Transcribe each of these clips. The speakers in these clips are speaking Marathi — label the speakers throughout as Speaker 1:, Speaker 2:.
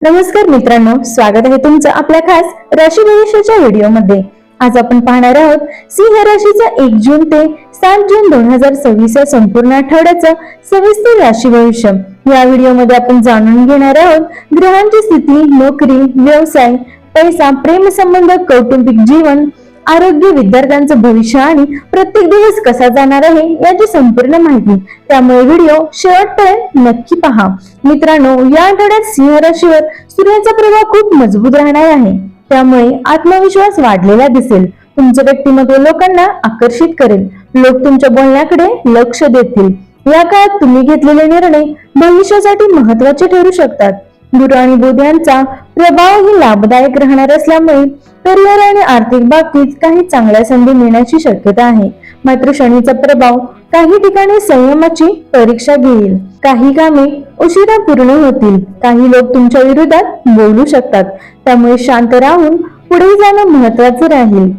Speaker 1: नमस्कार मित्रांनो, स्वागत आहे तुमचं आपल्या खास राशी भविष्याच्या व्हिडिओमध्ये। आज आपण पाहणार आहोत सिंह राशीचा 1 जून ते 7 जून 2026 या संपूर्ण आठवड्याचं सविस्तर राशी भविष्य। या व्हिडिओमध्ये आपण जाणून घेणार आहोत ग्रहांची स्थिती, नोकरी, व्यवसाय, पैसा, प्रेम संबंध, कौटुंबिक जीवन, आरोग्य, विद्यार्थ्यांचं भविष्य आणि प्रत्येक दिवस कसा जाणार आहे याची संपूर्ण माहिती। त्यामुळे व्हिडिओ शेवटपर्यंत नक्की पहा। मित्रांनो, या आठवड्यात सिंह राशीवर सूर्याचा प्रभाव खूप मजबूत राहणार आहे, त्यामुळे आत्मविश्वास वाढलेला दिसेल। तुमचं व्यक्तिमत्व लोकांना आकर्षित करेल, लोक तुमच्या बोलण्याकडे लक्ष देतील। या काळात तुम्ही घेतलेले निर्णय भविष्यासाठी महत्त्वाचे ठरू शकतात। गुरु आणि बुध यांचा प्रभावही लाभदायक राहणार असल्यामुळे करिअर आणि आर्थिक बाबतीत काही चांगल्या संधी मिळण्याची शक्यता आहे। मात्र शनीचा प्रभाव काही ठिकाणी संयमाची परीक्षा घेईल। काही कामे उशिरा पूर्ण होतील, काही लोक तुमच्या विरोधात बोलू शकतात, त्यामुळे शांत राहून पुढे जाणं महत्त्वाचं राहील।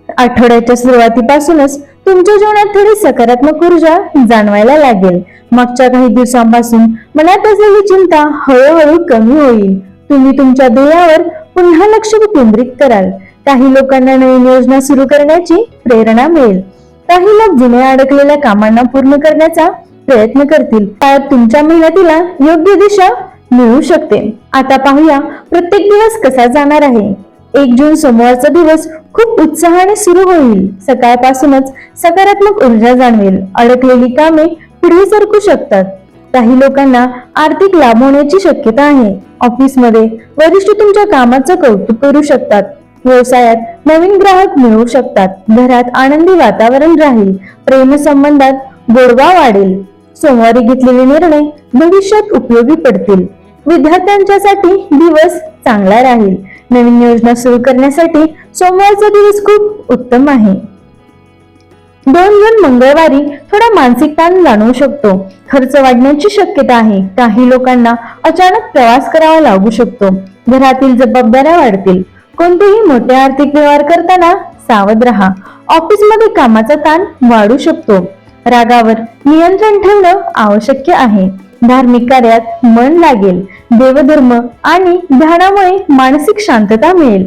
Speaker 1: आठवड्याच्या सुरुवातीपासूनच तुमच्या जीवनात थोडी सकारात्मक ऊर्जा जाणवायला लागेल। मागच्या काही दिवसांपासून मनात असलेली चिंता हळूहळू कमी होईल। तुम्ही तुमच्या ध्येयावर पुन्हा लक्ष केंद्रित कराल। काही लोकांना नवीन योजना सुरू करण्याची प्रेरणा मिळेल। काही लोक जुन्या अडकलेल्या कामांना पूर्ण करण्याचा प्रयत्न करतील। त्यात तुमच्या मेहनतीला योग्य दिशा मिळू शकते। आता पाहूया प्रत्येक दिवस कसा जाणार आहे। 1 जून सोमवारचा दिवस खूप उत्साहाने सुरू होईल। सकाळपासूनच सकारात्मक ऊर्जा जाणवेल। अडकलेली कामे पुढे सरकू शकतात। काही लोकांना आर्थिक लाभ होण्याची शक्यता आहे। ऑफिसमध्ये वरिष्ठ तुमच्या कामाचं कौतुक करू शकतात। व्यवसायात नवीन ग्राहक मिळू शकतात। घरात आनंदी वातावरण राहील। प्रेम संबंधात गोडवा वाढेल। सोमवारी घेतलेले निर्णय भविष्यात उपयोगी पडतील। विद्यार्थ्यांच्यासाठी दिवस चांगला राहील। नवीन योजना सुरू करण्यासाठी सोमवारचा दिवस खूप उत्तम आहे। 2 जून मंगळवारी थोडा मानसिक ताण जाणवू शकतो। खर्च वाढण्याची शक्यता आहे। काही लोकांना अचानक प्रवास करावा लागू शकतो। घरातील जबाबदाऱ्या वाढतील। कोणतेही मोठे आर्थिक व्यवहार करताना सावध राहा। ऑफिसमध्ये कामाचा ताण वाढू शकतो। रागावर नियंत्रण ठेवणं आवश्यक आहे। धार्मिक कार्यात मन लागेल। देवधर्म आणि ध्यानामुळे मानसिक शांतता मिळेल।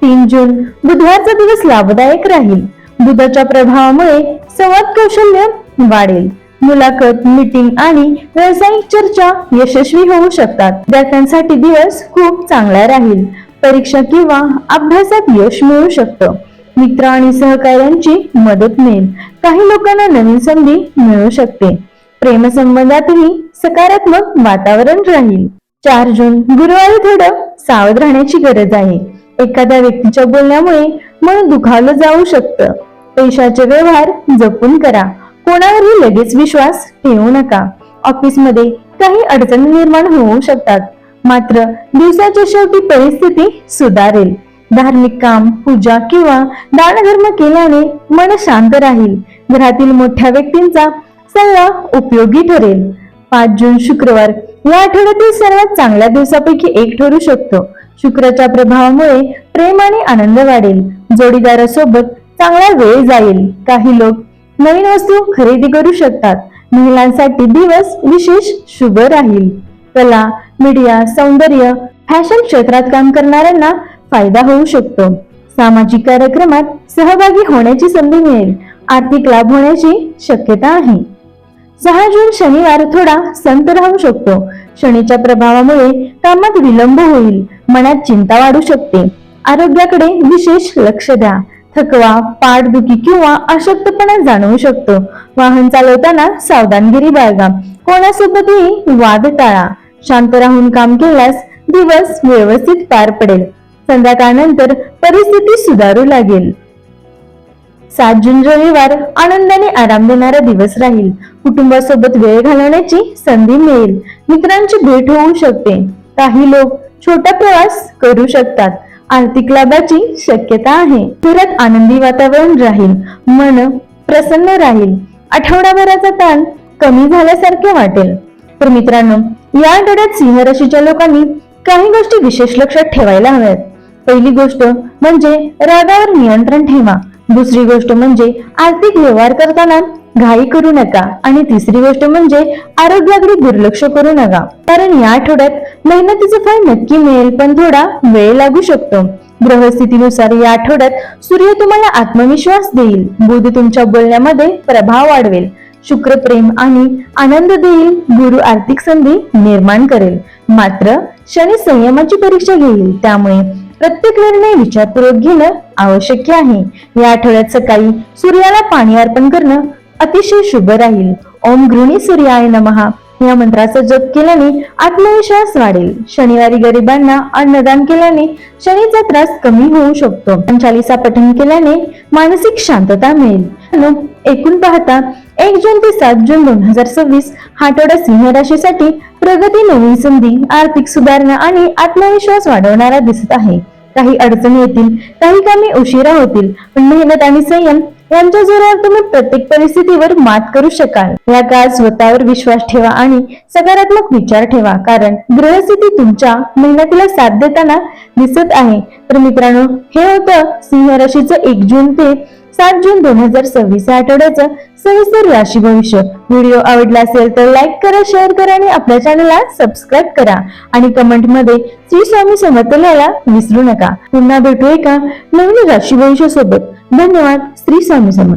Speaker 1: 3 जून बुधवारचा दिवस लाभदायक राहील। बुधाच्या प्रभावामुळे संवाद कौशल्य वाढेल। मुलाखत, मीटिंग आणि व्यावसायिक चर्चा यशस्वी होऊ शकतात। विद्यार्थ्यांसाठी दिवस खूप चांगला राहील। परीक्षा किंवा अभ्यासात यश मिळू शकतं। मित्र आणि सहकाऱ्यांची मदत मिळेल। काही लोकांना नवीन संधी मिळू शकते। प्रेम संबंधातही सकारात्मक वातावरण राहील। 4 जून गुरुवारी थोडं सावध राहण्याची गरज आहे। एखाद्या व्यक्तीच्या बोलण्यामुळे मन दुखावलं जाऊ शकतं। पैशाचे व्यवहार जपून करा। कोणावरही लगेच विश्वास ठेवू नका। ऑफिसमध्ये काही अडचणी निर्माण होऊ शकतात, मात्र दिवसाच्या शेवटी परिस्थिती सुधारेल। धार्मिक काम, पूजा किंवा दानधर्म केल्याने मन शांत राहील। घरातील मोठ्या व्यक्तींचा सल्ला उपयोगी ठरेल। 5 जून शुक्रवार या आठवड्यातील सर्वात चांगल्या दिवसापैकी एक ठरू शकतो। शुक्राच्या प्रभावामुळे प्रेम आणि आनंद वाढेल। जोडीदारासोबत चांगला वेळ जाईल। काही लोक नवीन वस्तू खरेदी करू शकतात। महिलांसाठी दिवस विशेष शुभ राहील। कला, मीडिया, सौंदर्य, फॅशन क्षेत्रात काम करणाऱ्यांना फायदा होऊ शकतो। सामाजिक कार्यक्रमात सहभागी होण्याची संधी मिळेल। आर्थिक लाभ होण्याची शक्यता आहे। 6 जून शनिवार थोडा संत राहू शकतो। शनीच्या प्रभावामुळे कामात विलंब होईल। मनात चिंता वाढू शकते। आरोग्याकडे विशेष लक्ष द्या। थकवा, पाठदुखी किंवा अशक्तपणा जाणवू शकतो। वाहन चालवताना सावधानगिरी बाळगा। कोणासोबतही वाद टाळा। शांत राहून काम केल्यास दिवस व्यवस्थित पार पडेल। संध्याकाळनंतर परिस्थिती सुधारू लागेल। 7 जून रविवार आनंदाने आराम देणारा दिवस राहील। कुटुंबासोबत वेळ घालवण्याची संधी मिळेल। मित्रांची भेट होऊ शकते। काही लोक छोटा प्रवास करू शकतात। आर्थिक लाभाची शक्यता आहे। घरात आनंदी वातावरण राहील। मन प्रसन्न राहील। आठवडाभराचा ताण कमी झाल्यासारखे वाटेल। तर मित्रांनो, या आठवड्यात सिंह राशीच्या लोकांनी काही गोष्टी विशेष लक्षात ठेवायला हव्यात। पहिली गोष्ट म्हणजे रागावर नियंत्रण ठेवा। दुसरी गोष्ट म्हणजे आर्थिक व्यवहार करताना घाई करू नका आणि तिसरी गोष्ट म्हणजे आरोग्याकडे दुर्लक्ष करू नका, कारण या आठवड्यात मेहनतीचं फळ नक्की मिळेल, पण थोडा वेळ लागू शकतो. ग्रहस्थितीनुसार या आठवड्यात सूर्य तुम्हाला आत्मविश्वास देईल, बुध तुमच्या बोलण्यामध्ये प्रभाव वाढवेल, शुक्र प्रेम आणि आनंद देईल, गुरु आर्थिक संधी निर्माण करेल. मात्र शनी संयमाची परीक्षा घेईल, त्यामुळे प्रत्येक निर्णय विचारपूर्वक घेणं आवश्यक आहे. या आठवड्यात सकाळी सूर्याला पाणी अर्पण करणं अतिशय शुभ राहील. ओम गृहिणी सूर्याय नमः या मंत्राचा जप केल्याने आत्मविश्वास वाढेल. शनिवारी गरिबांना अन्नदान केल्याने शनीचा त्रास कमी होऊ शकतो. चालीसा पठण केल्याने मानसिक शांतता मिळेल. एकूण पाहता 1 जून ते 7 जून 2026 हा आठवडा सिंह राशीसाठी प्रगती, नवीन संधी, आर्थिक सुधारणा आणि आत्मविश्वास वाढवणारा दिसत आहे. काही अडचणी येतील, काही कामे उशिरा होतील, पण मेहनत आणि संयम यांच्या जोरावर तुम्ही प्रत्येक परिस्थितीवर मात करू शकाल. या काळात स्वतःवर विश्वास ठेवा आणि सकारात्मक विचार ठेवा, कारण ग्रहस्थिती तुमच्या मेहनतीला साथ देताना दिसत आहे. तर मित्रांनो, हे होतं सिंह राशीचं 1 जून ते 7 जून 2026 या आठवड्याचं सविस्तर राशी भविष्य. व्हिडिओ आवडला असेल तर लाईक करा, शेअर करा आणि आपल्या चॅनलला सबस्क्राईब करा आणि कमेंट मध्ये श्री स्वामी समर्थ लिहायला विसरू नका. पुन्हा भेटू एका नवीन राशी भविष्य सोबत. धन्यवाद. श्री स्वामी समर्थ.